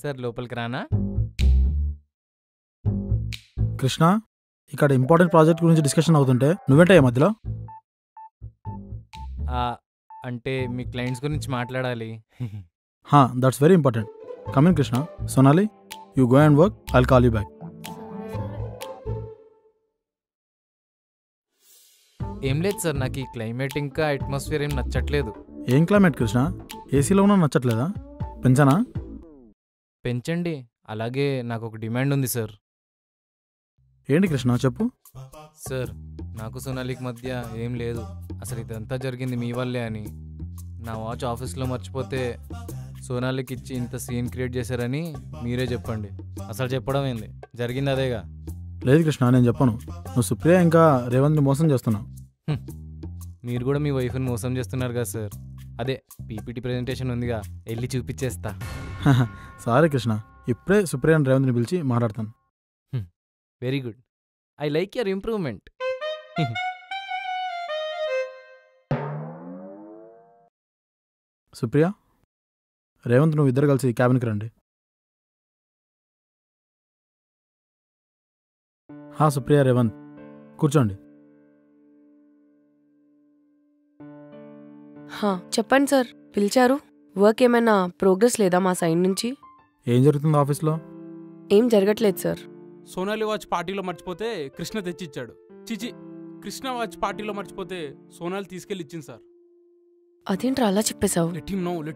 Sir లోపలికి రానా? కృష్ణ, ఇక్కడ important project గురించి డిస్కషన్ అవుతుంటే నువ్వేంటయ్యా మధ్యలో? అంటే మీ క్లయింట్స్ గురించి మాట్లాడాలి. That's very important. Come in Krishna. Sonali, you go and work, I'll call you back. ఏం లేదు సార్, నాకు ఈ క్లైమేట్ ఇంకా అట్మాస్ఫియర్ ఏం నచ్చట్లేదు. ఏం క్లైమేట్ కృష్ణ? ఏసీలో ఉన్నా నచ్చట్లేదా? పెంచానా? పెంచండి. అలాగే నాకు ఒక డిమాండ్ ఉంది సార్. ఏంటి కృష్ణ, చెప్పు. సార్, నాకు సోనాలికి మధ్య ఏం లేదు. అసలు ఇదంతా జరిగింది మీ వల్లే అని. నా వాచ్ ఆఫీస్లో మర్చిపోతే సోనాలికి ఇచ్చి ఇంత సీన్ క్రియేట్ చేశారని మీరే చెప్పండి. అసలు చెప్పడం ఏంది, జరిగింది అదేగా. లేదు కృష్ణ, నేను చెప్పను. నువ్వు సుప్రియ ఇంకా రేవంత్ని మోసం చేస్తున్నావు. మీరు కూడా మీ వైఫ్ని మోసం చేస్తున్నారు కదా సార్. అదే పీపీటీ ప్రెజెంటేషన్ ఉందిగా, వెళ్ళి చూపించేస్తా. సారీ కృష్ణ, ఇప్పుడే సుప్రియ అండ్ రేవంత్ని పిలిచి మాట్లాడతాను. Very good, I like your improvement. Supriya, Revanth, నువ్వు ఇద్దరు కలిసి క్యాబిన్కి రండి. సుప్రియ, రేవంత్ కూర్చోండి. చెప్పండి సార్, పిలిచారు. వర్క్ ఏమైనా ప్రోగ్రెస్ లేదా మా సైడ్ నుంచి? ఏం జరుగుతుంది ఆఫీస్లో? ఏం జరగట్లేదు సార్. సోనాలి వాచ్ పార్టీలో మర్చిపోతే కృష్ణ తెచ్చిచ్చాడు. చిచి, కృష్ణ వాచ్ పార్టీలో మర్చిపోతే సోనాలి తీసుకెళ్ళి ఇచ్చింది సార్. అదేంట్రా అలా చెప్పేశావు? Let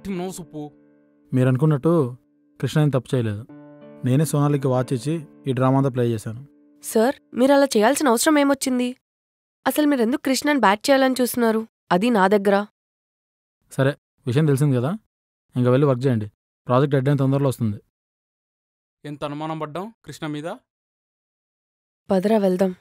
him no సుప్పు. మీరు అనుకున్నట్టు కృష్ణ ఏం తప్పు చేయలేదు. నేనే సోనాలికి వాచ్ ఇచ్చి ఈ డ్రామా అంతా ప్లే చేశాను. సార్, మీరు అలా చేయాల్సిన అవసరం ఏమొచ్చింది? అసలు మీరెందుకు కృష్ణని బ్యాట్ చేయాలని చూస్తున్నారు? అది నా దగ్గర. సరే, విషయం తెలిసింది కదా, ఇంకా వెళ్ళి వర్క్ చేయండి. ప్రాజెక్ట్ డెడ్ లైన్ తొందరలో వస్తుంది. ఎంత అనుమానం పడ్డాం కృష్ణ మీద. పదరా వెళ్దాం.